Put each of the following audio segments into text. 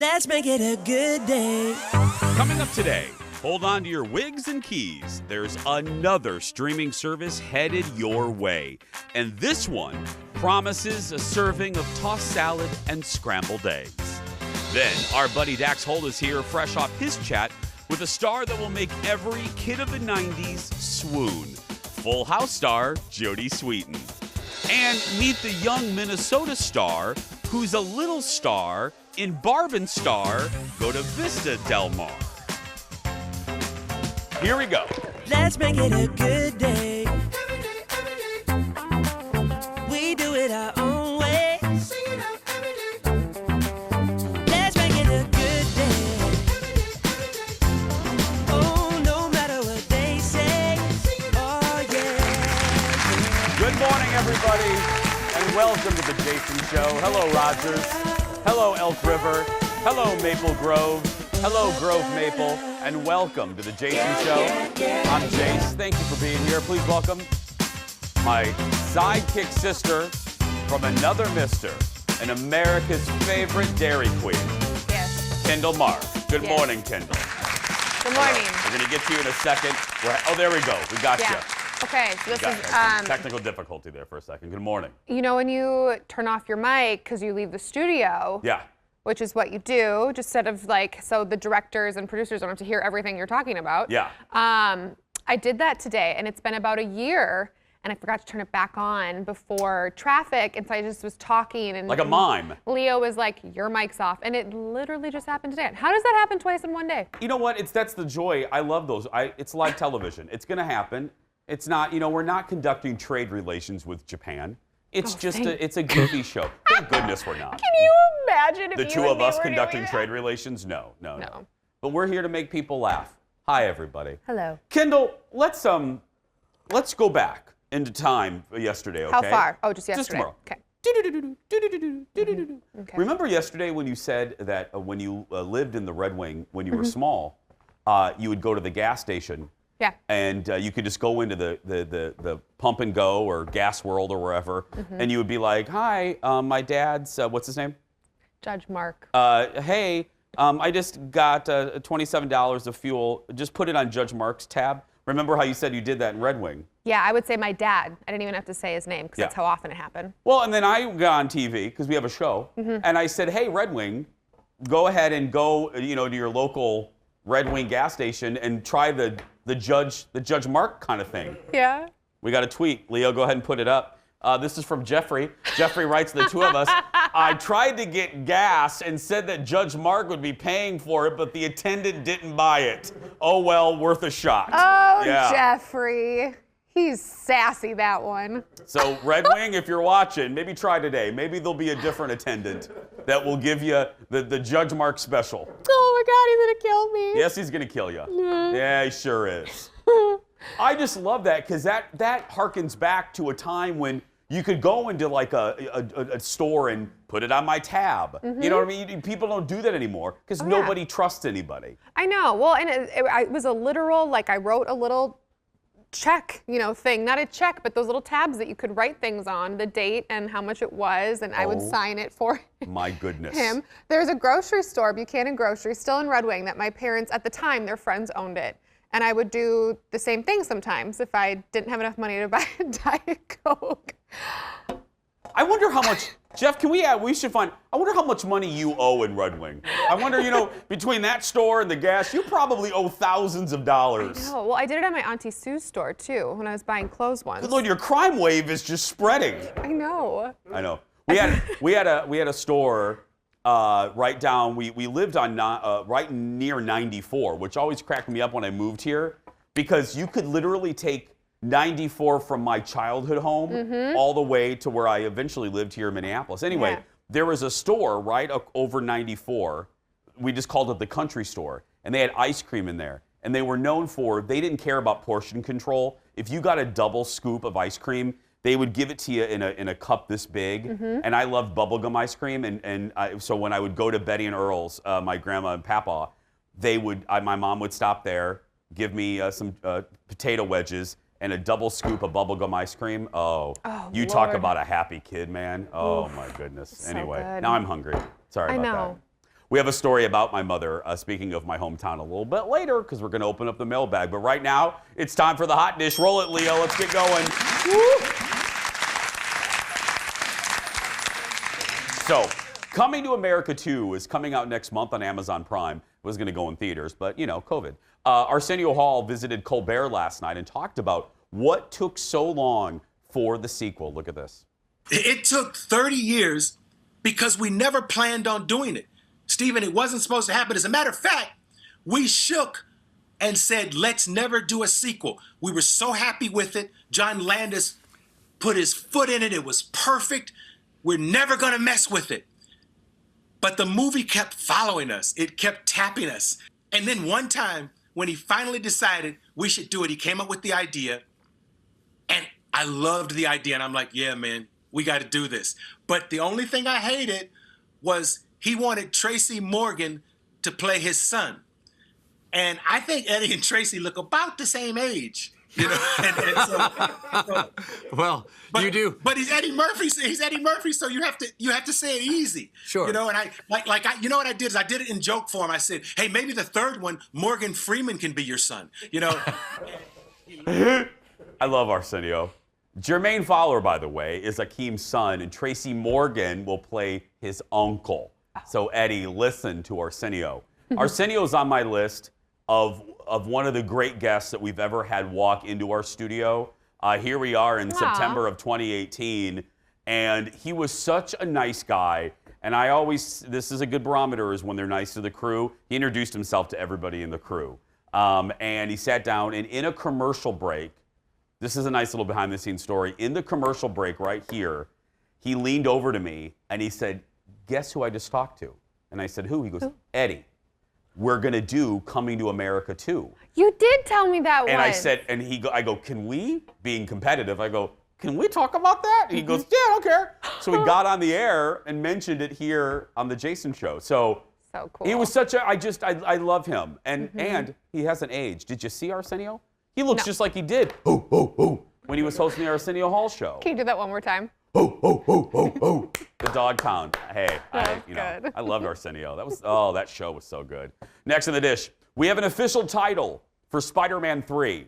Let's make it a good day. Coming up today, hold on to your wigs and keys. There's another streaming service headed your way. And this one promises a serving of tossed salad and scrambled eggs. Then, our buddy Dax Holt is here, fresh off his chat with a star that will make every kid of the 90s swoon. Full House star, Jodie Sweetin. And meet the young Minnesota star who's a little star in Barb and Star, Go to Vista Del Mar. Here we go. Let's make it a good day. We do it our own way. Let's make it a good day. Oh, no matter what they say. Oh, yeah. Good morning, everybody, and welcome to the Jason Show. Hello, Rogers. Hello, Elk River. Hello, Maple Grove. Hello, Grove Maple. And welcome to the Jason Show. I'm Jace. Thank you for being here. Please welcome my sidekick sister from another mister and America's favorite Dairy Queen. Yes. Kendall Mark. Good Yes. morning, Kendall. Good morning. We're going to get to you in a second. Oh, there we go. We got you. Okay, so this is, Technical difficulty there for a second. Good morning. you know when you turn off your mic because you leave the studio, Yeah. which is what you do, just instead of like, so the directors and producers don't have to hear everything you're talking about. Yeah. I did that today, and it's been about a year, and I forgot to turn it back on before traffic, and so I just was talking, and Like a mime. Leo was like, your mic's off, and it literally just happened today. How does that happen twice in one day? You know what? That's the joy. I love those. It's live television. It's going to happen. It's not, we're not conducting trade relations with Japan. It's it's a goofy show. Thank goodness we're not. Can you imagine if The you two and of me us were conducting doing trade that? relations? No. No. But we're here to make people laugh. Hi, everybody. Hello. Kendall, let's go back into time yesterday, okay? How far? Oh, just yesterday. tomorrow. Okay. Okay. Remember yesterday when you said that when you lived in the Red Wing when you were small, you would go to the gas station. Yeah. And you could just go into the pump and go or gas world or wherever, and you would be like, hi, my dad's, what's his name? Judge Mark. Hey, I just got $27 of fuel. Just put it on Judge Mark's tab. Remember how you said you did that in Red Wing? Yeah, I would say my dad. I didn't even have to say his name because that's how often it happened. Well, and then I got on TV because we have a show, and I said, hey, Red Wing, go ahead and go, to your local Red Wing gas station and try the Judge Mark kind of thing. Yeah. We got a tweet. Leo, go ahead and put it up. This is from Jeffrey. Jeffrey writes, the two of us. I tried to get gas and said that Judge Mark would be paying for it, but the attendant didn't buy it. Oh, well, worth a shot. Oh, yeah. Jeffrey. He's sassy, that one. So, Red Wing, if you're watching, maybe try today. Maybe there'll be a different attendant that will give you the Judge Mark special. Oh, my God, he's going to kill me. Yes, he's going to kill you. Yeah, he sure is. I just love that because that harkens back to a time when you could go into like a store and put it on my tab. You know what I mean? People don't do that anymore because nobody trusts anybody. I know. Well, and it was a literal, like I wrote a little check, thing. Not a check, but those little tabs that you could write things on, the date and how much it was, and I would sign it for my goodness. him. There's a grocery store, Buchanan Grocery, still in Red Wing, that my parents, at the time, their friends owned it. And I would do the same thing sometimes if I didn't have enough money to buy a Diet Coke. I wonder how much, Jeff, we should find, I wonder how much money you owe in Red Wing. I wonder, between that store and the gas, you probably owe thousands of dollars. Oh, well, I did it at my Auntie Sue's store, too, when I was buying clothes once. Good Lord, your crime wave is just spreading. I know. I know. We had a store right down. We lived on right near 94, which always cracked me up when I moved here, because you could literally take 94 from my childhood home all the way to where I eventually lived here in Minneapolis. Anyway, there was a store right over 94. We just called it the country store, and they had ice cream in there. And they were known for, they didn't care about portion control. If you got a double scoop of ice cream, they would give it to you in a cup this big. And I loved bubblegum ice cream. So when I would go to Betty and Earl's, my grandma and papa, my mom would stop there, give me some potato wedges, and a double scoop of bubblegum ice cream. Oh, you talk Lord. about a happy kid, man. Oh, my goodness. So anyway, good. now I'm hungry. Sorry about that. I know. We have a story about my mother, speaking of my hometown, a little bit later because we're going to open up the mailbag. But right now, it's time for the hot dish. Roll it, Leo. Let's get going. Woo! So, Coming to America 2 is coming out next month on Amazon Prime. It was going to go in theaters, but, you know, COVID. Arsenio Hall visited Colbert last night and talked about what took so long for the sequel. Look at this. It took 30 years because we never planned on doing it. Stephen, it wasn't supposed to happen. As a matter of fact, we shook and said, let's never do a sequel. We were so happy with it. John Landis put his foot in it. It was perfect. We're never going to mess with it. But the movie kept following us. It kept tapping us. And then one time, when he finally decided we should do it, he came up with the idea. And I loved the idea. And I'm like, yeah, man, we got to do this. But the only thing I hated was he wanted Tracy Morgan to play his son. And I think Eddie and Tracy look about the same age. You know, Well, you do. But he's Eddie Murphy. He's Eddie Murphy, so you have to say it easy. Sure. You know, and you know what I did is I did it in joke form. I said, hey, maybe the third one, Morgan Freeman can be your son. You know. I love Arsenio. Jermaine Fowler, by the way, is Akeem's son, and Tracy Morgan will play his uncle. So Eddie, listen to Arsenio. Arsenio's on my list of one of the great guests that we've ever had walk into our studio. Here we are in September of 2018, and he was such a nice guy. And this is a good barometer, is when they're nice to the crew. He introduced himself to everybody in the crew. And he sat down, and in a commercial break, this is a nice little behind-the-scenes story. In the commercial break right here, he leaned over to me, and he said, guess who I just talked to? And I said, who? He goes, Eddie. We're going to do Coming to America 2. You did tell me that And once. I said, I go, can we, being competitive, I go, can we talk about that? And he goes, yeah, I don't care. So we got on the air and mentioned it here on the Jason Show. So cool. he was such a, I love him. And he hasn't aged. Did you see Arsenio? He looks just like he did when he was hosting the Arsenio Hall show. Can you do that one more time? The dog pound. Hey, good. I loved Arsenio. That show was so good. Next in the dish, we have an official title for Spider-Man 3.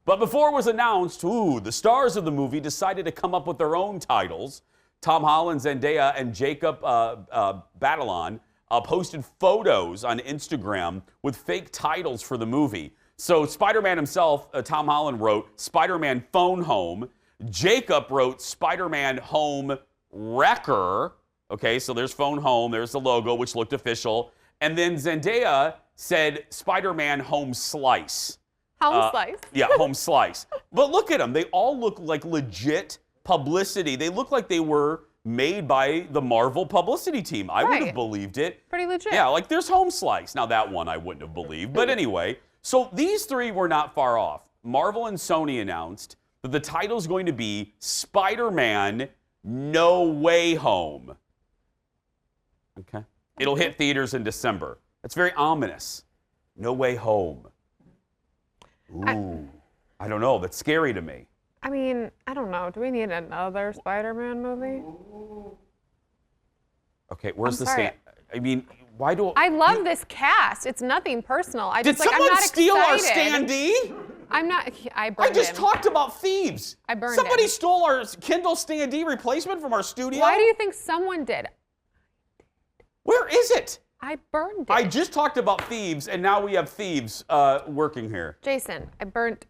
But before it was announced, the stars of the movie decided to come up with their own titles. Tom Holland, Zendaya, and Jacob Batalon posted photos on Instagram with fake titles for the movie. So Spider-Man himself, Tom Holland wrote Spider-Man Phone Home. Jacob wrote Spider-Man Home Wrecker. Okay, so there's Phone Home. There's the logo, which looked official. And then Zendaya said Spider-Man Home Slice. Home Slice? Yeah, Home Slice. But look at them. They all look like legit publicity. They look like they were made by the Marvel publicity team. I would have believed it. Pretty legit. Yeah, like there's Home Slice. Now that one I wouldn't have believed. But anyway, so these three were not far off. Marvel and Sony announced that the title's going to be Spider-Man No Way Home. Okay. It'll hit theaters in December. That's very ominous. No Way Home. Ooh. I don't know. That's scary to me. I mean, I don't know. Do we need another Spider-Man movie? Okay, where's I'm the sorry. stand? I mean, why do I love this cast. It's nothing personal. Did someone I'm not steal excited. our standee? I'm not. I burned I just him. talked about thieves. I burned Somebody him. stole our Kindle standee replacement from our studio. Why do you think someone did? Where is it? I burned it. I just talked about thieves, and now we have thieves working here. Jason, I burnt.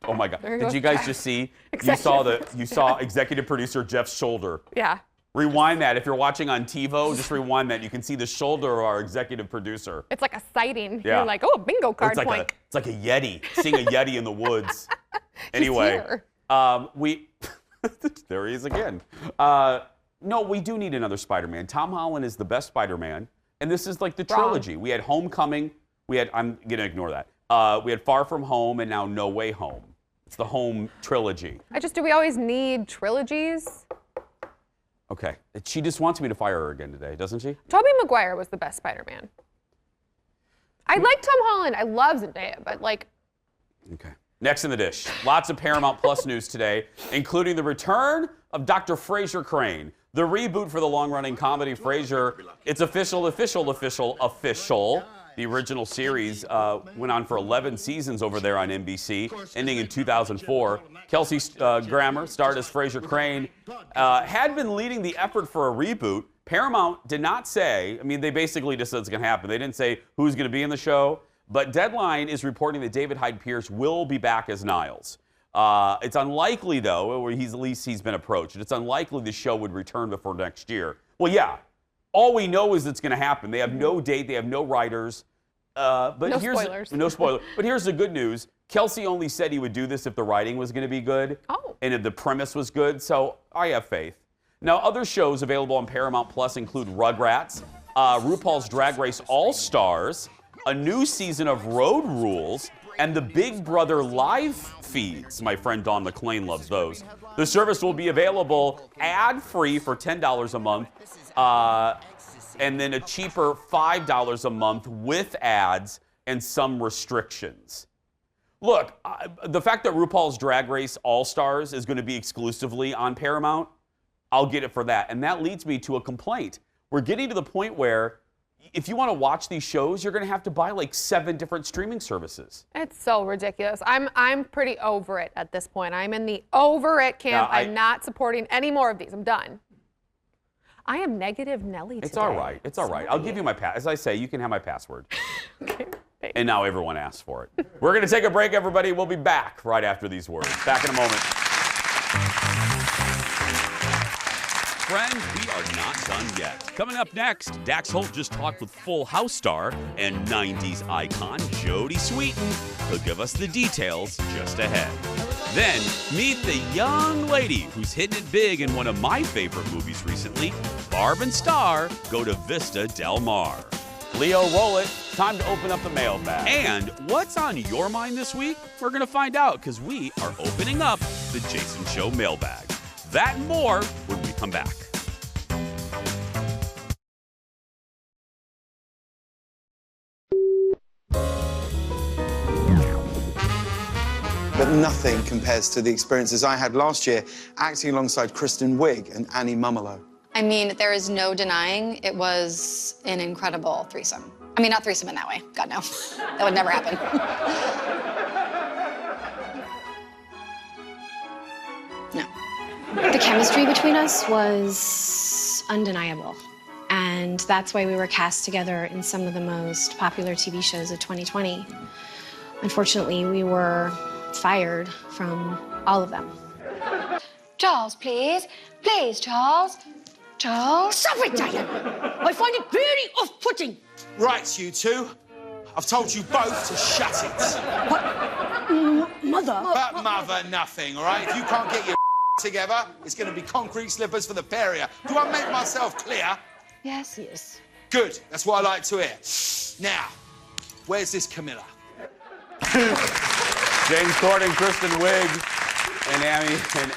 Oh my God! There Did goes you guys Jeff. just see? Executive You saw executive producer Jeff's shoulder. Yeah. Rewind that. If you're watching on TiVo, just rewind that. You can see the shoulder of our executive producer. It's like a sighting. Yeah. You're like, oh, a bingo card It's like point. it's like a Yeti. Seeing a Yeti in the woods. Anyway, here. there he is again. No, we do need another Spider-Man. Tom Holland is the best Spider-Man, and this is like the trilogy. We had Homecoming. I'm gonna ignore that. We had Far From Home, and now No Way Home. It's the Home trilogy. Do we always need trilogies? Okay. She just wants me to fire her again today, doesn't she? Tobey Maguire was the best Spider-Man. I like Tom Holland. I love Zendaya, but like. Okay. Next in the dish, lots of Paramount Plus news today, including the return of Dr. Fraser Crane. The reboot for the long-running comedy Frasier, it's official. The original series went on for 11 seasons over there on NBC, ending in 2004. Kelsey Grammer starred as Frasier Crane, had been leading the effort for a reboot. Paramount did not say, I mean, they basically just said it's going to happen. They didn't say who's going to be in the show, but Deadline is reporting that David Hyde Pierce will be back as Niles. It's unlikely, though, or at least he's been approached. It's unlikely the show would return before next year. Well, yeah. All we know is it's going to happen. They have no date. They have no writers. But no spoilers. No spoiler. But here's the good news. Kelsey only said he would do this if the writing was going to be good. Oh. And if the premise was good. So I have faith. Now, other shows available on Paramount Plus include Rugrats, RuPaul's Drag Race All-Stars, a new season of Road Rules, and the Big Brother live feeds. My friend Dawn McClain loves those. The service will be available ad-free for $10 a month, and then a cheaper $5 a month with ads and some restrictions. Look, the fact that RuPaul's Drag Race All-Stars is going to be exclusively on Paramount, I'll get it for that. And that leads me to a complaint. We're getting to the point where if you want to watch these shows, you're going to have to buy like 7 different streaming services. It's so ridiculous. I'm pretty over it at this point. I'm in the over it camp. I'm not supporting any more of these. I'm done. I am negative Nelly today. It's all right. It's all right. I'll give you my as I say, you can have my password. Okay, thanks. And now everyone asks for it. We're going to take a break, everybody. We'll be back right after these words. Back in a moment. Friends, we are not done yet. Coming up next, Dax Holt just talked with Full House star and 90s icon Jodie Sweetin. He'll give us the details just ahead. Then, meet the young lady who's hitting it big in one of my favorite movies recently, Barb and Star Go to Vista Del Mar. Leo, roll it. Time to open up the mailbag. And what's on your mind this week? We're going to find out because we are opening up the Jason Show mailbag. That and more when we come back. But nothing compares to the experiences I had last year acting alongside Kristen Wiig and Annie Mumolo. I mean, there is no denying it was an incredible threesome. I mean, not threesome in that way. God, no. That would never happen. No. The chemistry between us was undeniable. And that's why we were cast together in some of the most popular TV shows of 2020. Unfortunately, we were fired from all of them. Charles, please. Please, Charles. Charles. Stop it, Diane! I find it very off-putting. Right, you two. I've told you both to shut it. What? Mother? But mother, nothing, all right? If you can't get your together, it's going to be concrete slippers for the barrier. Do I make myself clear? Yes. Yes. Good. That's what I like to hear. Now, where's this Camilla? James Corden, Kristen Wiig, and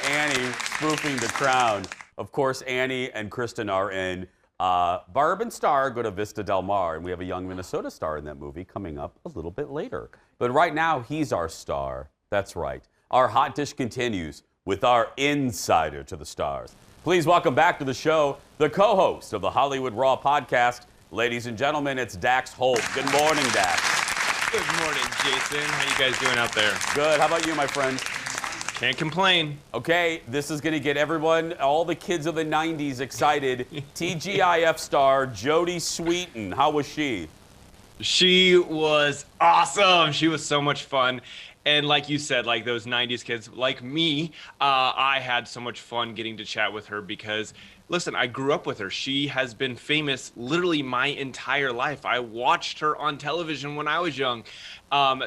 Annie spoofing The Crown. Of course, Annie and Kristen are in Barb and Star Go to Vista Del Mar, and we have a young Minnesota star in that movie coming up a little bit later. But right now, he's our star. That's right. Our hot dish continues with our insider to the stars. Please welcome back to the show the co-host of the Hollywood Raw podcast. Ladies and gentlemen, it's Dax Holt. Good morning, Dax. Good morning, Jason. How you guys doing out there? Good. How about you, my friend? Can't complain. Okay, this is going to get everyone, all the kids of the 90s excited. TGIF star Jodie Sweetin. How was she? She was awesome. She was so much fun. And like you said, like those 90s kids, like me, I had so much fun getting to chat with her because, listen, I grew up with her. She has been famous literally my entire life. I watched her on television when I was young.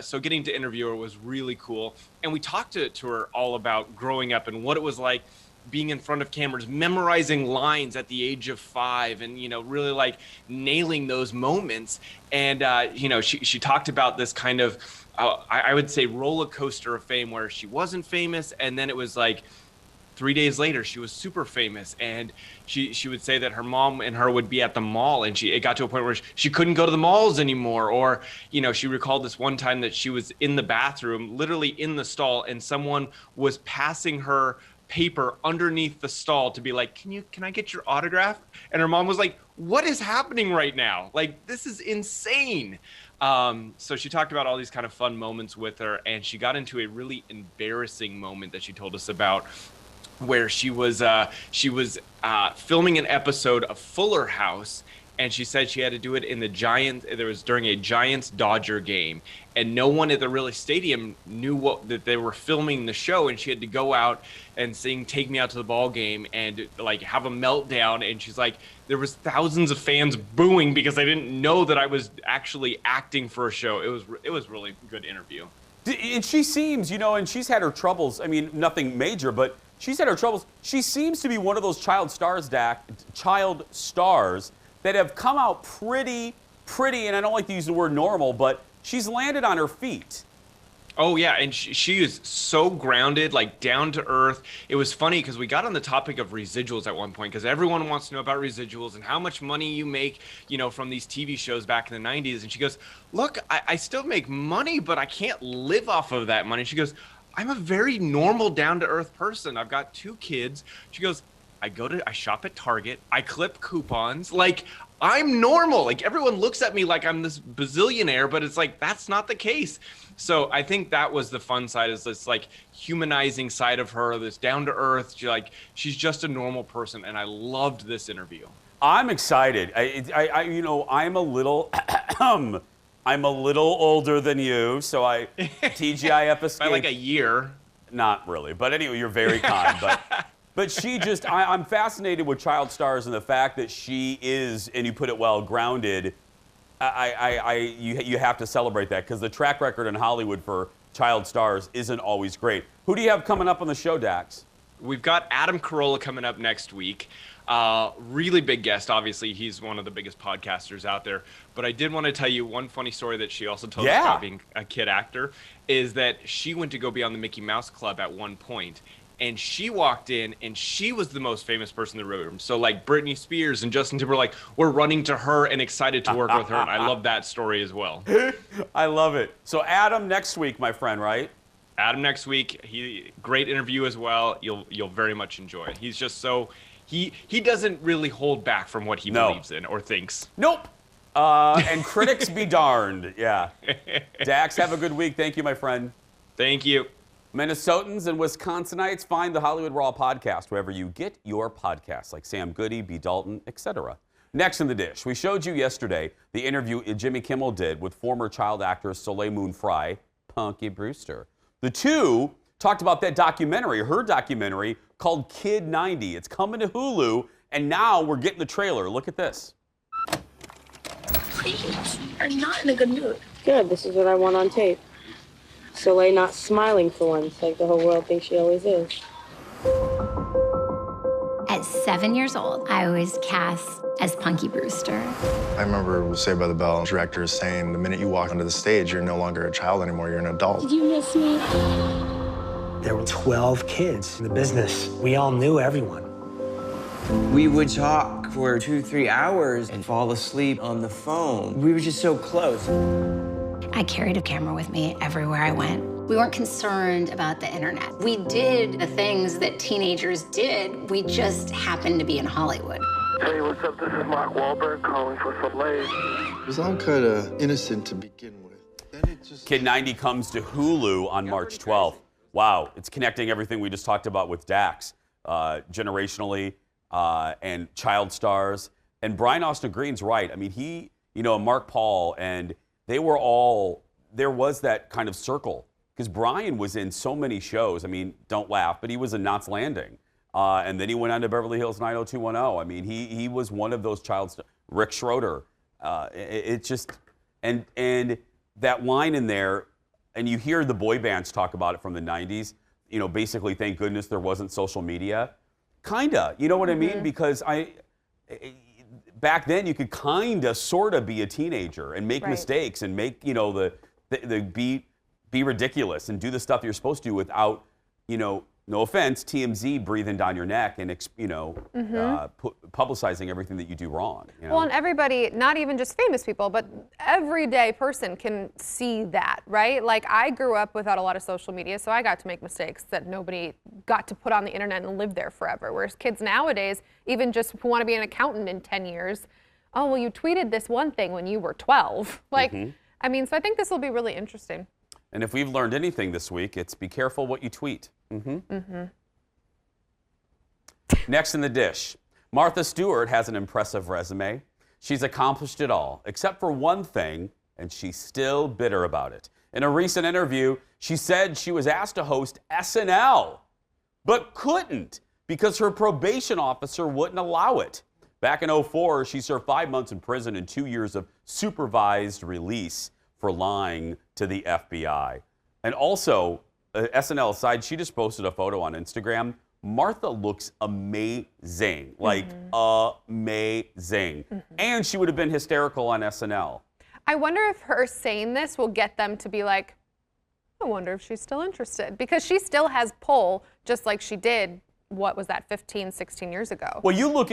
So getting to interview her was really cool. And we talked to her all about growing up and what it was like being in front of cameras, memorizing lines at the age of 5 and, you know, really like nailing those moments. And, you know, she talked about this kind of, I would say, roller coaster of fame where she wasn't famous. And then it was like 3 days later, she was super famous. And she would say that her mom and her would be at the mall and it got to a point where she couldn't go to the malls anymore. Or, you know, she recalled this one time that she was in the bathroom, literally in the stall, and someone was passing her paper underneath the stall to be like, can I get your autograph? And her mom was like, what is happening right now? Like, this is insane. So she talked about all these kind of fun moments with her, and she got into a really embarrassing moment that she told us about, where she was filming an episode of Fuller House, and she said she had to do it in during a Giants-Dodger game, and no one at the stadium knew that they were filming the show, and she had to go out and sing "Take Me Out to the Ball Game" and like have a meltdown, and she's like, there was thousands of fans booing because I didn't know that I was actually acting for a show. It was really good interview. And she seems, and she's had her troubles. I mean, nothing major, but she's had her troubles. She seems to be one of those child stars that have come out pretty, and I don't like to use the word normal, but she's landed on her feet. Oh, yeah, and she is so grounded, like down to earth. It was funny because we got on the topic of residuals at one point, because everyone wants to know about residuals and how much money you make, from these TV shows back in the 90s. And she goes, look, I still make money, but I can't live off of that money. She goes, I'm a very normal, down-to-earth person. I've got 2 kids. She goes, I shop at Target. I clip coupons. Like, I'm normal. Like, everyone looks at me like I'm this bazillionaire, but it's like, that's not the case. So I think that was the fun side, is this like humanizing side of her, this down to earth. She's just a normal person, and I loved this interview. I'm excited. I'm a little, I'm a little older than you, so TGIF by like a year. Not really, but anyway, you're very kind. But she just, I'm fascinated with child stars and the fact that she is, and you put it well, grounded. You have to celebrate that, because the track record in Hollywood for child stars isn't always great. Who do you have coming up on the show, Dax? We've got Adam Carolla coming up next week. Really big guest. Obviously, he's one of the biggest podcasters out there. But I did want to tell you one funny story that she also told us about being a kid actor, is that she went to go be on the Mickey Mouse Club at one point. And she walked in, and she was the most famous person in the room. So like Britney Spears and Justin Timberlake were running to her and excited to work with her. And I love that story as well. I love it. So Adam next week, my friend, right? Adam next week. Great interview as well. You'll very much enjoy it. He's just so he doesn't really hold back from what he believes in or thinks. Nope. And critics be darned. Yeah. Dax, have a good week. Thank you, my friend. Thank you. Minnesotans and Wisconsinites, find the Hollywood Raw podcast wherever you get your podcasts, like Sam Goody, B. Dalton, etc. Next in the dish, we showed you yesterday the interview Jimmy Kimmel did with former child actress Soleil Moon Frye, Punky Brewster. The two talked about that documentary, her documentary, called Kid 90. It's coming to Hulu, and now we're getting the trailer. Look at this. Please, you're not in a good mood. Good, this is what I want on tape. Soleil not smiling for once, like the whole world thinks she always is. At 7 years old, I was cast as Punky Brewster. I remember Saved by the Bell directors saying, the minute you walk onto the stage, you're no longer a child anymore, you're an adult. Did you miss me? There were 12 kids in the business. We all knew everyone. We would talk for 2-3 hours and fall asleep on the phone. We were just so close. I carried a camera with me everywhere I went. We weren't concerned about the internet. We did the things that teenagers did. We just happened to be in Hollywood. Hey, what's up? This is Mark Wahlberg calling for Soleil. It was all kind of innocent to begin with. Then it just... Kid 90 comes to Hulu on March 12th. Wow, it's connecting everything we just talked about with Dax, generationally, and child stars. And Brian Austin Green's right. I mean, Mark Paul, and they were all, there was that kind of circle. Because Brian was in so many shows. I mean, don't laugh, but he was in Knots Landing. And then he went on to Beverly Hills 90210. I mean, he was one of those child stars. Rick Schroeder. It just, and that line in there, and you hear the boy bands talk about it from the 90s, basically, thank goodness there wasn't social media. Kinda, you know what I mean? Because back then you could kinda, sorta be a teenager and make mistakes and make, be ridiculous and do the stuff you're supposed to do without, no offense, TMZ breathing down your neck and, publicizing everything that you do wrong. You know? Well, and everybody, not even just famous people, but everyday person can see that, right? Like, I grew up without a lot of social media, so I got to make mistakes that nobody got to put on the internet and live there forever. Whereas kids nowadays, even just who want to be an accountant in 10 years, oh, well, you tweeted this one thing when you were 12. Like, I mean, so I think this will be really interesting. And if we've learned anything this week, it's be careful what you tweet. Next in the dish, Martha Stewart has an impressive resume. She's accomplished it all, except for one thing, and she's still bitter about it. In a recent interview, she said she was asked to host SNL, but couldn't because her probation officer wouldn't allow it. Back in 2004, she served 5 months in prison and 2 years of supervised release for lying to the FBI. And also, SNL aside, she just posted a photo on Instagram. Martha looks amazing, like amazing. And she would have been hysterical on SNL. I wonder if her saying this will get them to be like, I wonder if she's still interested. Because she still has pull, just like she did, what was that, 15, 16 years ago. Well, you go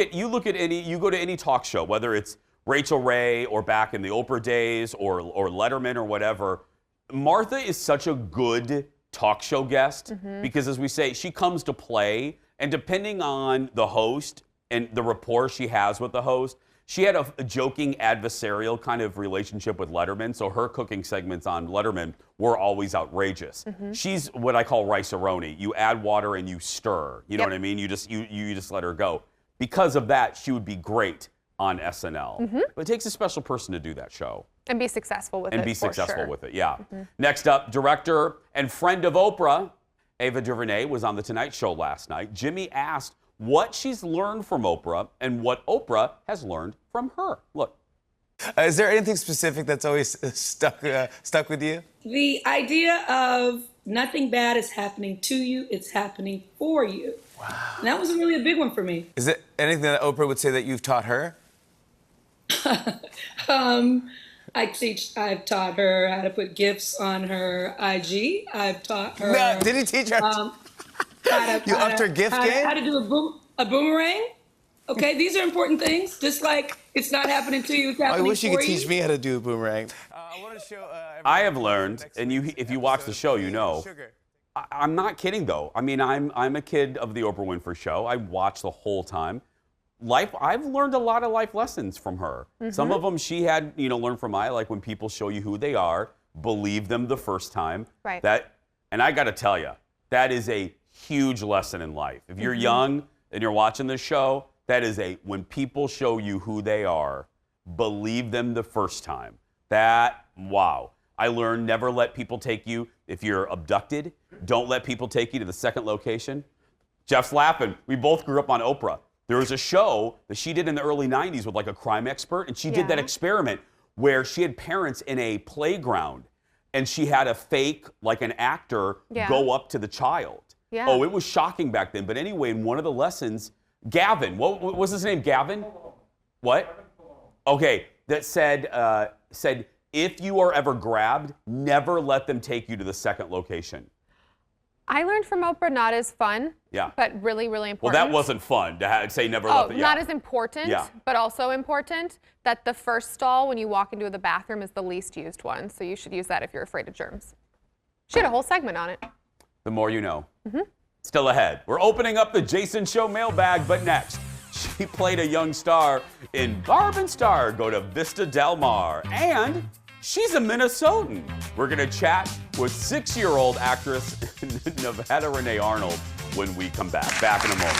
to any talk show, whether it's Rachel Ray or back in the Oprah days or Letterman or whatever, Martha is such a good talk show guest because, as we say, she comes to play, and depending on the host and the rapport she has with the host, she had a joking adversarial kind of relationship with Letterman, so her cooking segments on Letterman were always outrageous. She's what I call rice-a-roni. You add water and you stir. You know what I mean? You just let her go. Because of that, she would be great on SNL. But it takes a special person to do that show. And be successful with it. And be successful with it, yeah. Next up, director and friend of Oprah, Ava DuVernay, was on The Tonight Show last night. Jimmy asked what she's learned from Oprah and what Oprah has learned from her. Look. Is there anything specific that's always stuck with you? The idea of nothing bad is happening to you, it's happening for you. Wow. And that was really a big one for me. Is it anything that Oprah would say that you've taught her? I've taught her how to put GIFs on her IG. I've taught her. No, did he teach her? You upped her GIF game? How to do a boomerang. Okay, these are important things. Just like it's not happening to you, it's happening for you. I wish you could teach me how to do a boomerang. I want to show. I have learned, and if you watch the show, you know. I'm not kidding though. I mean, I'm a kid of the Oprah Winfrey Show. I watched the whole time. I've learned a lot of life lessons from her. Some of them she had, learned from like when people show you who they are, believe them the first time. Right. And I got to tell you, that is a huge lesson in life. If you're young and you're watching this show, that is when people show you who they are, believe them the first time. Wow. I learned never let people take you, if you're abducted, don't let people take you to the second location. Jeff's laughing. We both grew up on Oprah. There was a show that she did in the early 90s with like a crime expert, and she did that experiment where she had parents in a playground, and she had a fake, like an actor, go up to the child. Yeah. Oh, it was shocking back then. But anyway, in one of the lessons, Gavin, what was his name? Gavin? What? Okay, that said, if you are ever grabbed, never let them take you to the second location. I learned from Oprah not as fun, but really, really important. Well, that wasn't fun to say never let them. Not as important, but also important that the first stall when you walk into the bathroom is the least used one. So you should use that if you're afraid of germs. She had a whole segment on it. The more you know. Still ahead. We're opening up the Jason Show mailbag, but next, she played a young star in Barb and Star Go to Vista Del Mar, and she's a Minnesotan. We're going to chat with 6-year-old actress Nevada Renee Arnold when we come back. Back in a moment.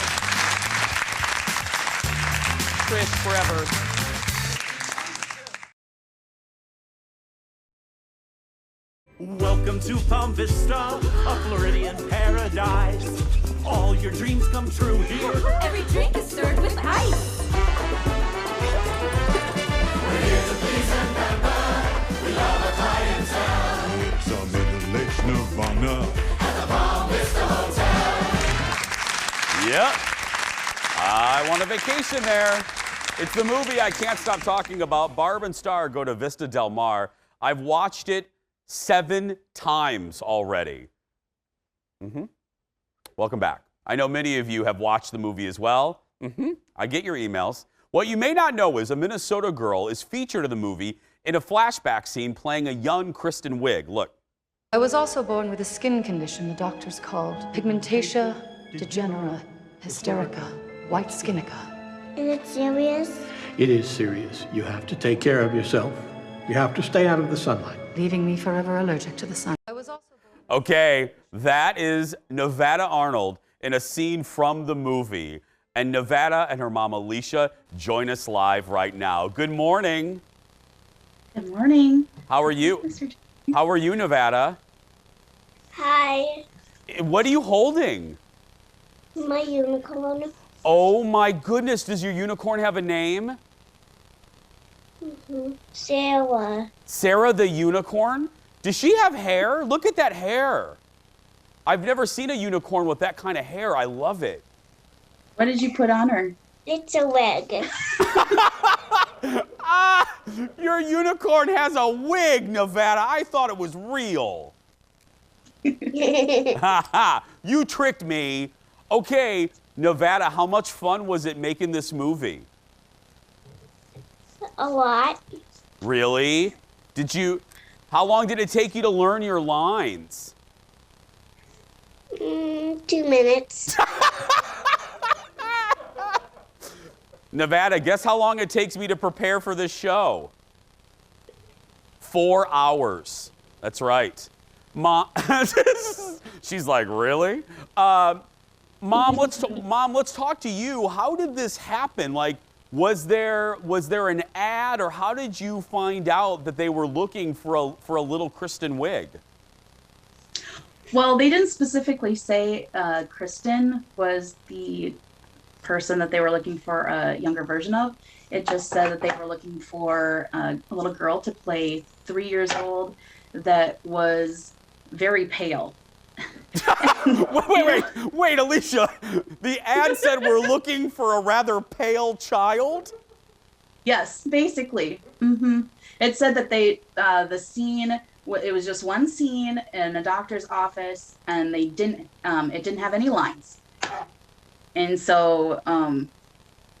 Chris, forever. Welcome to Palm Vista, a Floridian paradise. All your dreams come true here. Every drink is served with ice. We're here to please and pamper. We love a clientele. It's a middle-aged Nirvana At the Palm Vista Hotel. Yep. I want a vacation there. It's the movie I can't stop talking about. Barb and Star Go to Vista Del Mar. I've watched it 7 times already. Well, Welcome back. I know many of you have watched the movie as well. I get your emails. What you may not know is a Minnesota girl is featured in the movie in a flashback scene playing a young Kristen Wiig. Look. I was also born with a skin condition the doctors called pigmentation degenera hysterica, white skinica. Is it serious? It is serious. You have to take care of yourself. You have to stay out of the sunlight. Leaving me forever allergic to the sun. I was also Okay, that is Nevada Arnold in a scene from the movie. And Nevada and her mom Alicia join us live right now. Good morning. Good morning. How are you? How are you, Nevada? Hi. What are you holding? My unicorn. Oh my goodness, does your unicorn have a name? Sarah. Sarah the unicorn? Does she have hair? Look at that hair. I've never seen a unicorn with that kind of hair. I love it. What did you put on her? It's a wig. Your unicorn has a wig, Nevada. I thought it was real. You tricked me. Okay, Nevada, how much fun was it making this movie? A lot. Really? How long did it take you to learn your lines? 2 minutes. Nevada, guess how long it takes me to prepare for this show? 4 hours. That's right. Mom, she's like, really? Mom, let's talk to you. How did this happen? Like, was there an ad, or how did you find out that they were looking for a little Kristen Wiig? Well, they didn't specifically say Kristen was the person that they were looking for a younger version of. It just said that they were looking for a little girl to play 3 years old that was very pale. Wait, Alicia. The ad said we're looking for a rather pale child? Yes, basically. It said that the scene, it was just one scene in a doctor's office, and it didn't have any lines. And so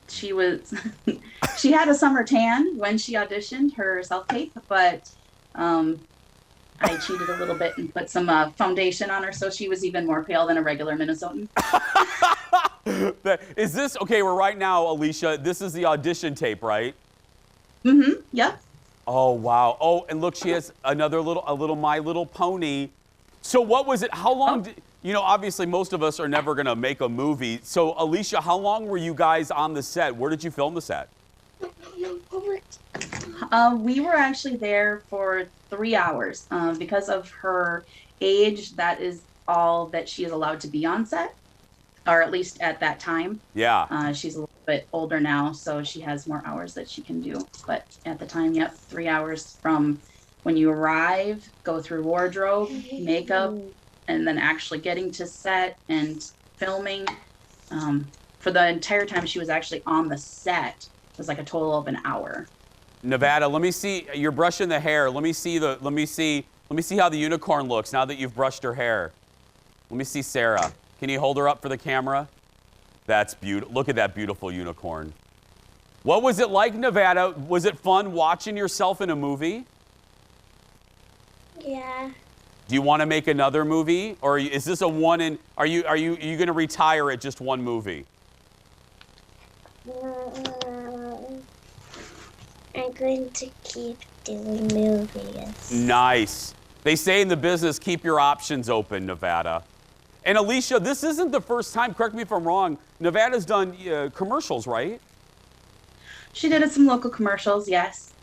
she had a summer tan when she auditioned her self-tape, but I cheated a little bit and put some foundation on her, so she was even more pale than a regular Minnesotan. Is this, okay, we're right now, Alicia, this is the audition tape, right? Yep. Oh, wow. Oh, and look, she has a little My Little Pony. So what was it, how long did, obviously most of us are never gonna make a movie. So Alicia, how long were you guys on the set? Where did you film the set? We were actually there for 3 hours. Because of her age, that is all that she is allowed to be on set, or at least at that time. Yeah. She's a little bit older now, so she has more hours that she can do. But at the time, yep, 3 hours from when you arrive, go through wardrobe, makeup, and then actually getting to set and filming. For the entire time she was actually on the set, it was like a total of an hour. Nevada, let me see. You're brushing the hair. Let me see how the unicorn looks now that you've brushed her hair. Let me see Sarah. Can you hold her up for the camera? That's beautiful. Look at that beautiful unicorn. What was it like, Nevada? Was it fun watching yourself in a movie? Yeah. Do you want to make another movie, or is this a one in? Are you going to retire at just one movie? I'm going to keep doing movies. Nice. They say in the business, keep your options open, Nevada. And Alicia, this isn't the first time, correct me if I'm wrong, Nevada's done commercials, right? She did some local commercials, yes.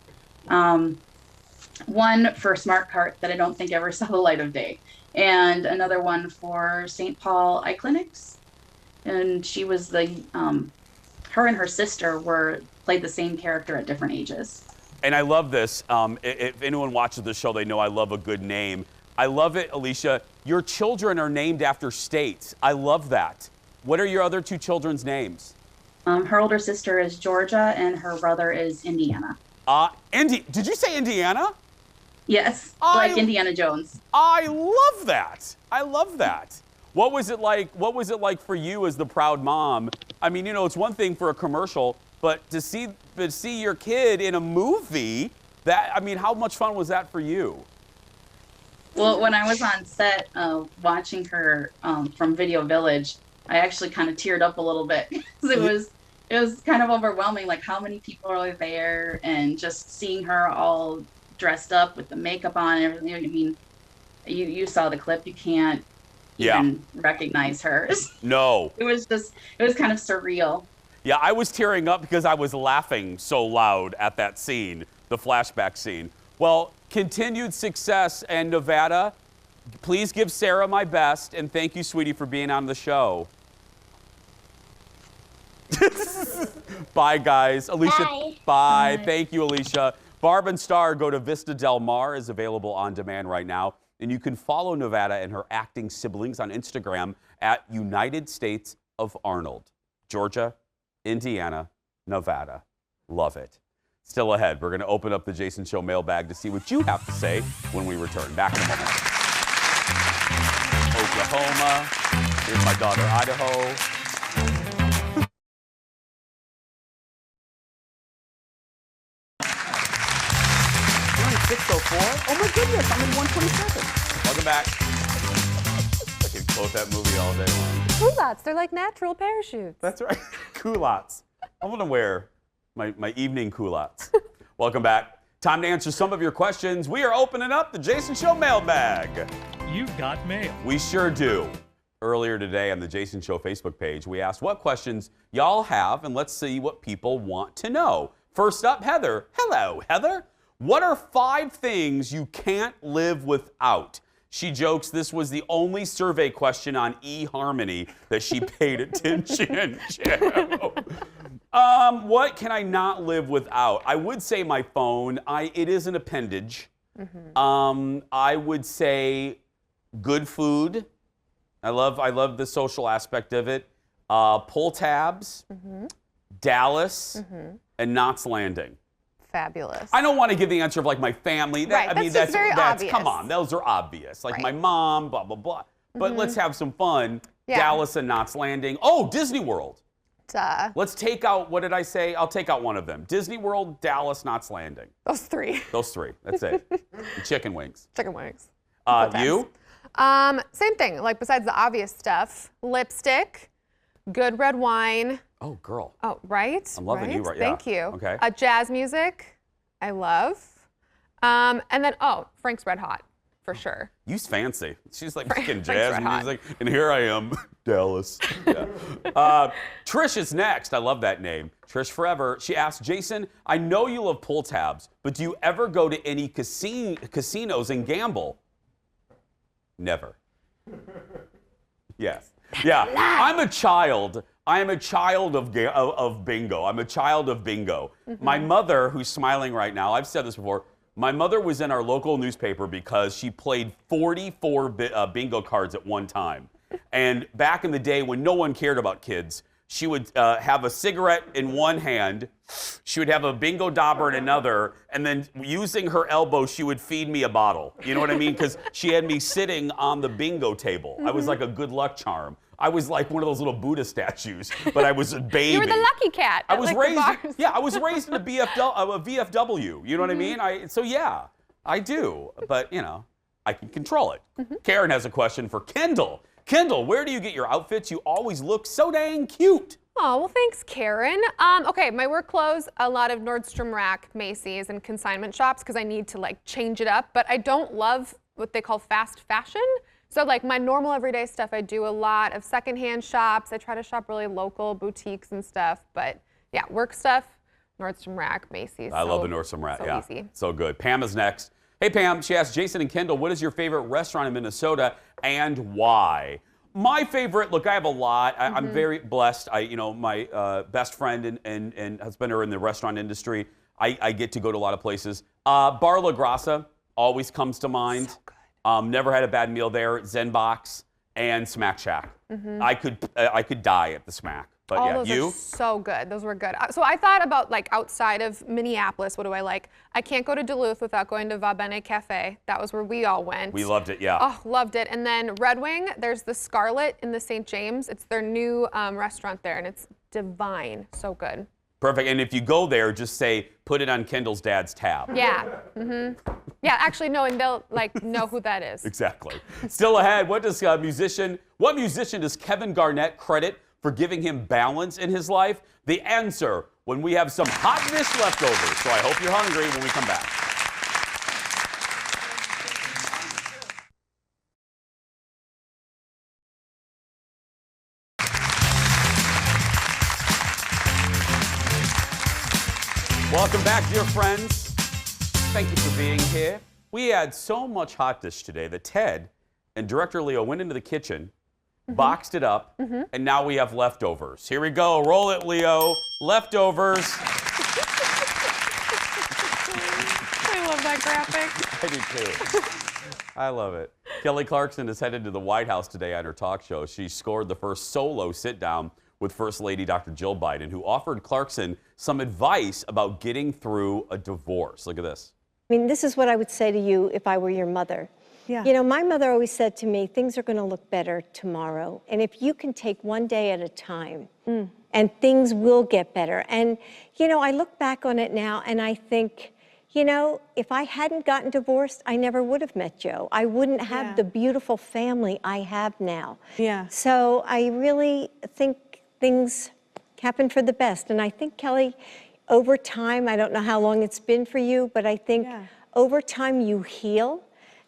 One for Smart Cart that I don't think ever saw the light of day, and another one for St. Paul Eye Clinics. And she was her and her sister played the same character at different ages. And I love this. If anyone watches the show, they know I love a good name. I love it, Alicia. Your children are named after states. I love that. What are your other two children's names? Her older sister is Georgia, and her brother is Indiana. Did you say Indiana? Yes, like Indiana Jones. I love that. I love that. What was it like? What was it like for you as the proud mom? I mean, you know, it's one thing for a commercial, but to see your kid in a movie, I mean, how much fun was that for you? Well, when I was on set watching her from Video Village, I actually kind of teared up a little bit because it was kind of overwhelming, like how many people are there, and just seeing her all dressed up with the makeup on and everything. I mean, you saw the clip. You can't even recognize her. No. It was kind of surreal. Yeah, I was tearing up because I was laughing so loud at that scene, the flashback scene. Well, continued success, and Nevada, please give Sarah my best, and thank you, sweetie, for being on the show. Bye, guys. Alicia, bye. Thank you, Alicia. Barb and Star, go to Vista Del Mar, is available on demand right now. And you can follow Nevada and her acting siblings on Instagram at United States of Arnold. Georgia, Indiana, Nevada. Love it. Still ahead, we're going to open up the Jason Show mailbag to see what you have to say when we return. Back in a moment. Oklahoma. Here's my daughter, Idaho. 604. Oh my goodness, I'm in 127. Welcome back. I can quote that movie all day long. Culottes, they're like natural parachutes. That's right. Culottes. I'm gonna wear my evening culottes. Welcome back. Time to answer some of your questions. We are opening up the Jason Show mailbag. You've got mail. We sure do. Earlier today on the Jason Show Facebook page, we asked what questions y'all have, and let's see what people want to know. First up, Heather. Hello, Heather. What are 5 things you can't live without? She jokes this was the only survey question on eHarmony that she paid attention to. What can I not live without? I would say my phone. It is an appendage. I would say good food. I love the social aspect of it. Pull tabs, Dallas, and Knots Landing. Fabulous. I don't want to give the answer of like my family. Right, that's very obvious. Come on, those are obvious. Like my mom, blah, blah, blah. But let's have some fun. Yeah. Dallas and Knots Landing. Oh, Disney World. Duh. Let's take out, what did I say? I'll take out one of them. Disney World, Dallas, Knots Landing. Those 3. Those 3, that's it. And chicken wings. Chicken wings. You? Same thing, like besides the obvious stuff. Lipstick, good red wine. Oh, girl. Oh, right? I'm loving you right now. Thank you. Okay. Jazz music, I love. And then, Frank's Red Hot, for sure. You's fancy. She's like making jazz music, and here I am, Dallas. Yeah. Trish is next. I love that name. Trish Forever. She asked, Jason, I know you love pull tabs, but do you ever go to any casinos and gamble? Never. Yes. Yeah. I'm a child. I am a child of bingo. I'm a child of bingo. My mother, who's smiling right now, I've said this before, my mother was in our local newspaper because she played 44 bingo cards at one time. And back in the day when no one cared about kids, she would have a cigarette in one hand, she would have a bingo dauber in another, and then using her elbow, she would feed me a bottle. You know what I mean? Because she had me sitting on the bingo table. I was like a good luck charm. I was like one of those little Buddha statues, but I was a baby. You were the lucky cat. I was raised. Yeah, I was raised in a VFW. You know what I mean? So yeah, I do. But you know, I can control it. Karen has a question for Kendall. Kendall, where do you get your outfits? You always look so dang cute. Oh, well, thanks, Karen. Okay, my work clothes, a lot of Nordstrom Rack, Macy's, and consignment shops because I need to like change it up. But I don't love what they call fast fashion. So like my normal everyday stuff, I do a lot of secondhand shops. I try to shop really local boutiques and stuff. But yeah, work stuff, Nordstrom Rack, Macy's. I love the Nordstrom Rack, yeah. Easy. So good. Pam is next. Hey, Pam, she asked Jason and Kendall, what is your favorite restaurant in Minnesota and why? My favorite, look, I have a lot. I'm very blessed. My best friend and husband are in the restaurant industry. I get to go to a lot of places. Bar La Grassa always comes to mind. So good. Never had a bad meal there. Zen Box and Smack Shack. I could die at the Smack. But All yeah, those you? are so good. Those were good. So I thought about like outside of Minneapolis, what do I like? I can't go to Duluth without going to Va Bene Cafe. That was where we all went. We loved it, yeah. Oh, loved it. And then Red Wing, there's the Scarlet in the St. James. It's their new restaurant there, and it's divine. So good. Perfect. And if you go there, just say, put it on Kendall's dad's tab. Yeah. Yeah, actually, no, and they'll like know who that is. Exactly. Still ahead, what musician does Kevin Garnett credit for giving him balance in his life? The answer when we have some hot dish leftovers. So I hope you're hungry when we come back. Welcome back, dear friends. Thank you for being here. We had so much hot dish today that Ted and director Leo went into the kitchen, boxed it up, and now we have leftovers. Here we go. Roll it, Leo. Leftovers. I love that graphic. I do too. I love it. Kelly Clarkson is headed to the White House today on her talk show. She scored the first solo sit-down with First Lady Dr. Jill Biden, who offered Clarkson some advice about getting through a divorce. Look at this. I mean, this is what I would say to you if I were your mother. Yeah. You know, my mother always said to me, things are going to look better tomorrow. And if you can take one day at a time, and things will get better. And, you know, I look back on it now and I think, you know, if I hadn't gotten divorced, I never would have met Joe. I wouldn't have the beautiful family I have now. Yeah. So I really think things happen for the best. And I think, Kelly, over time, I don't know how long it's been for you, but I think over time you heal,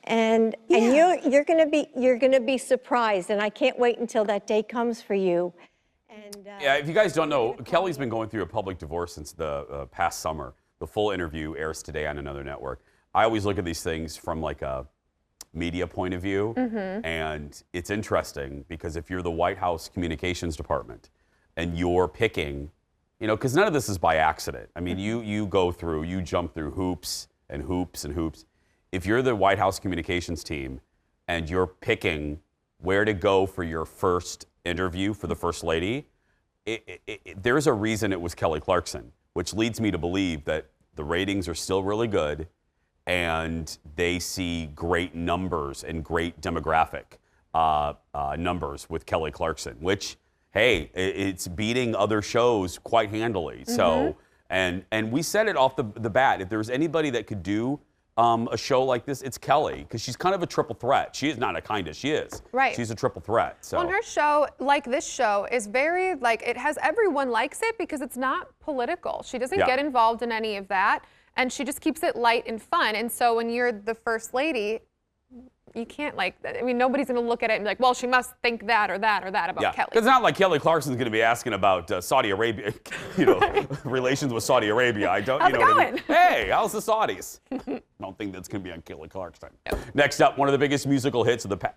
and you're gonna be surprised. And I can't wait until that day comes for you. And yeah, if you guys don't know, Kelly's been going through a public divorce since the past summer. The full interview airs today on another network. I always look at these things from like a media point of view, and it's interesting because if you're the White House communications department and you're picking, you know, because none of this is by accident. I mean, you jump through hoops and hoops and hoops. If you're the White House communications team and you're picking where to go for your first interview for the First Lady, there's a reason it was Kelly Clarkson, which leads me to believe that the ratings are still really good and they see great numbers and great demographic numbers with Kelly Clarkson, which, hey, it's beating other shows quite handily. So, and we said it off the bat, if there's anybody that could do a show like this, it's Kelly, because she's kind of a triple threat. She is not a kind of, she is. Right. She's a triple threat. So. Well, and her show, like this show, is very, like, it has everyone likes it because it's not political. She doesn't get involved in any of that, and she just keeps it light and fun. And so when you're the First Lady, you can't, like, I mean, nobody's going to look at it and be like, well, she must think that or that or that about Kelly. It's not like Kelly Clarkson's going to be asking about Saudi Arabia, you know, relations with Saudi Arabia. How's it going? Hey, how's the Saudis? I don't think that's going to be on Kelly Clarkson. No. Next up, one of the biggest musical hits of the past.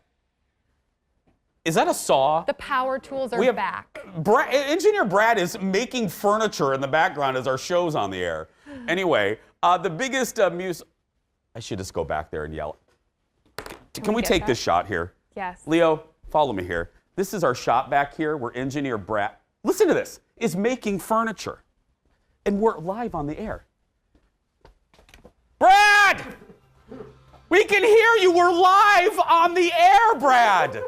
Is that a saw? The power tools are back. Engineer Brad is making furniture in the background as our show's on the air. Anyway, the biggest I should just go back there and yell. Can we take this shot here? Yes. Leo, follow me here. This is our shop back here where Engineer Brad, listen to this, is making furniture. And we're live on the air. Brad! We can hear you. We're live on the air, Brad.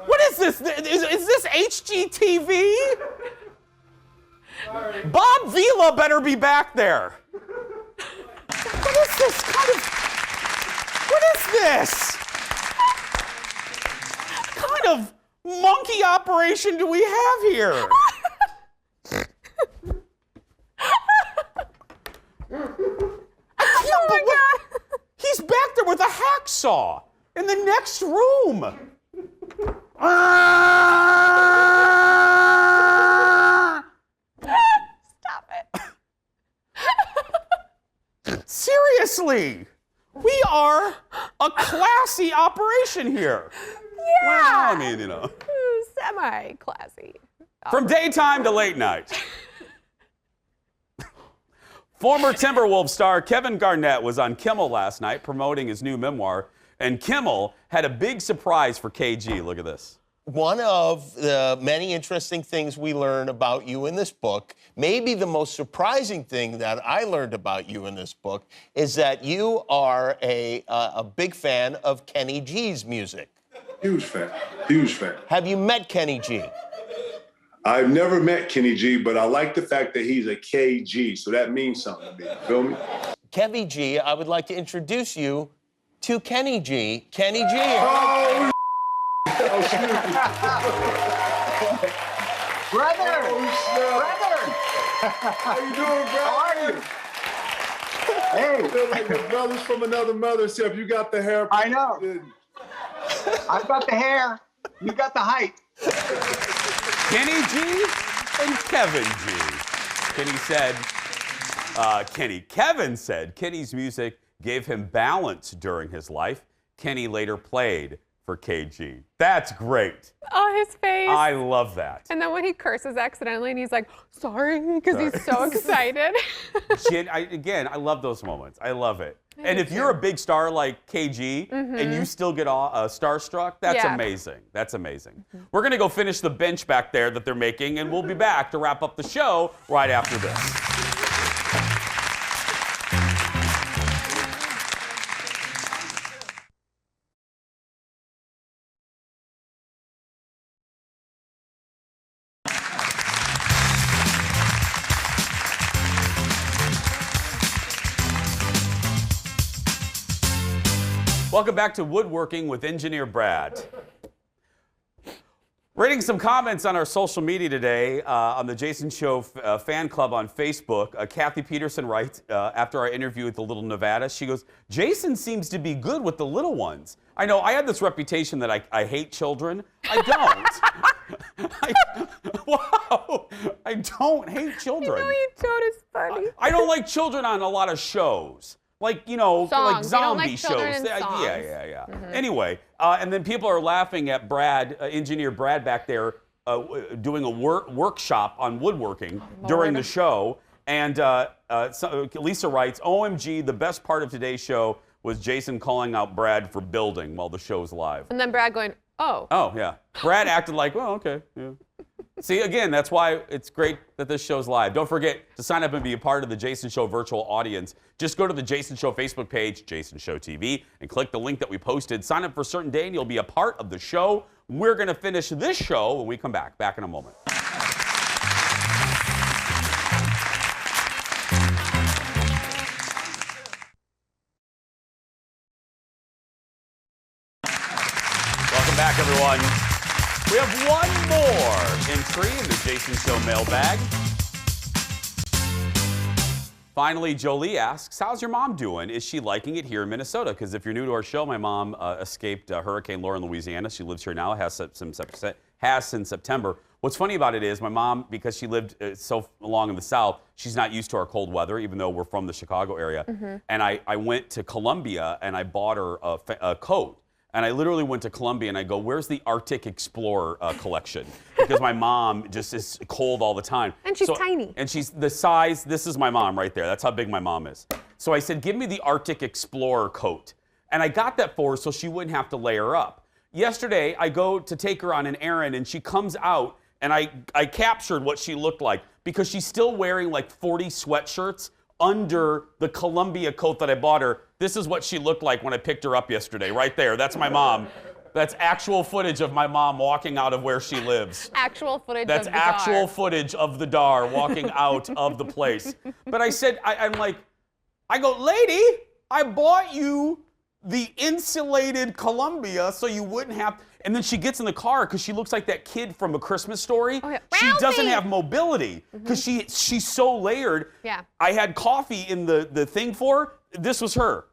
What is this? Is this HGTV? Sorry. Bob Vila better be back there. What is this what is this? What kind of monkey operation do we have here? Oh my God. He's back there with a hacksaw in the next room. Stop it. Seriously. We are a classy operation here. Yeah. Well, I mean, you know. Semi-classy. From daytime to late night. Former Timberwolves star Kevin Garnett was on Kimmel last night promoting his new memoir, and Kimmel had a big surprise for KG. Look at this. one of the many interesting things we learn about you in this book, maybe the most surprising thing that I learned about you in this book, is that you are a big fan of Kenny G's music. Huge fan. Huge fan. Have you met Kenny G? I've never met Kenny G, but I like the fact that he's a KG, so that means something to me. You feel me? Kevy G, I would like to introduce you to Kenny G. Kenny G. Oh, Brother! Brother! How you doing, bro? How are you? Hey! I feel like the brothers from another mother, except you got the hair. I know. I've got the hair. You got the height. Kenny G and Kevin G. Kevin said Kenny's music gave him balance during his life. Kenny later played for KG. That's great. Oh, his face. I love that. And then when he curses accidentally and he's like, sorry, because he's so excited. I love those moments. I love it. And if you're a big star like KG and you still get starstruck, that's amazing. That's amazing. We're going to go finish the bench back there that they're making, and we'll be back to wrap up the show right after this. Welcome back to Woodworking with Engineer Brad. Reading some comments on our social media today on the Jason Show fan club on Facebook. Kathy Peterson writes, after our interview with the little Nevada, she goes, Jason seems to be good with the little ones. I know, I have this reputation that I hate children. I don't. I don't hate children. I know you don't, it's funny. I don't like children on a lot of shows. Like, you know, songs. like zombie shows. Yeah. Anyway, and then people are laughing at Brad, Engineer Brad back there, doing a workshop on woodworking during the show. And Lisa writes, OMG, the best part of today's show was Jason calling out Brad for building while the show's live. And then Brad going, oh. Oh, yeah. Brad acted like, well, okay. Yeah. See, again, that's why it's great that this show's live. Don't forget to sign up and be a part of the Jason Show virtual audience. Just go to the Jason Show Facebook page, Jason Show TV, and click the link that we posted. Sign up for a certain day, and you'll be a part of the show. We're going to finish this show when we come back. Back in a moment. Welcome back, everyone. We have one more entry in the Jason Show mailbag. Finally, Jolie asks, how's your mom doing? Is she liking it here in Minnesota? Because if you're new to our show, my mom escaped Hurricane Laura in Louisiana. She lives here now, has since September. What's funny about it is my mom, because she lived so long in the South, she's not used to our cold weather, even though we're from the Chicago area. And I went to Columbia and I bought her a coat. And I literally went to Columbia and I go, where's the Arctic Explorer collection? Because my mom just is cold all the time. And she's tiny. And she's the size, this is my mom right there. That's how big my mom is. So I said, give me the Arctic Explorer coat. And I got that for her so she wouldn't have to layer up. Yesterday, I go to take her on an errand and she comes out and I captured what she looked like because she's still wearing like 40 sweatshirts under the Columbia coat that I bought her. This is what she looked like when I picked her up yesterday, right there. That's my mom. That's actual footage of my mom walking out of where she lives. Actual footage That's of the actual dar. footage of the dar walking out of the place. But I said, I'm like, I go, lady, I bought you the insulated Columbia so you wouldn't have, and then she gets in the car because she looks like that kid from A Christmas Story. Oh, yeah. She doesn't have mobility because she's so layered. Yeah. I had coffee in the thing for her. This was her.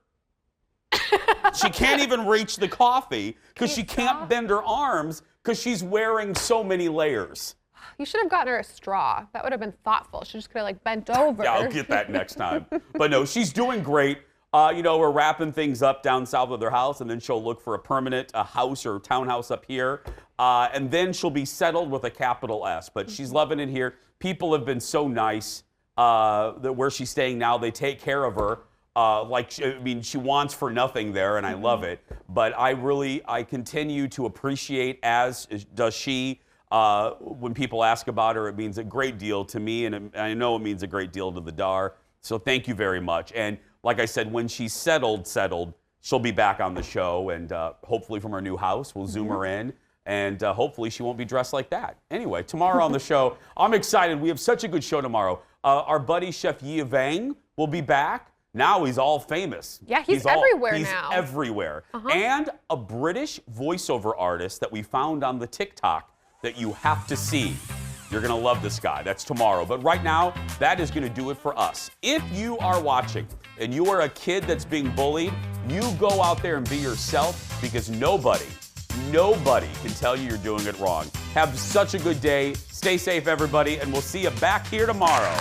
She can't even reach the coffee because she can't bend her arms because she's wearing so many layers. You should have gotten her a straw. That would have been thoughtful. She just could have like bent over. Yeah, I'll get that next time. But no, she's doing great. You know, we're wrapping things up down south of their house, and then she'll look for a permanent house or townhouse up here. And then she'll be settled with a capital S. But she's loving it here. People have been so nice that where she's staying now. They take care of her. she wants for nothing there, and I love it. But I continue to appreciate, as does she, when people ask about her. It means a great deal to me, and I know it means a great deal to the Dar. So thank you very much. And like I said, when she's settled, she'll be back on the show, and hopefully from her new house, we'll Zoom her in. And hopefully she won't be dressed like that. Anyway, tomorrow on the show, I'm excited. We have such a good show tomorrow. Our buddy Chef Yi Vang will be back. Now he's all famous. Yeah, he's everywhere now. now. He's everywhere. And a British voiceover artist that we found on the TikTok that you have to see. You're going to love this guy. That's tomorrow. But right now, that is going to do it for us. If you are watching and you are a kid that's being bullied, you go out there and be yourself, because nobody can tell you you're doing it wrong. Have such a good day. Stay safe, everybody, and we'll see you back here tomorrow.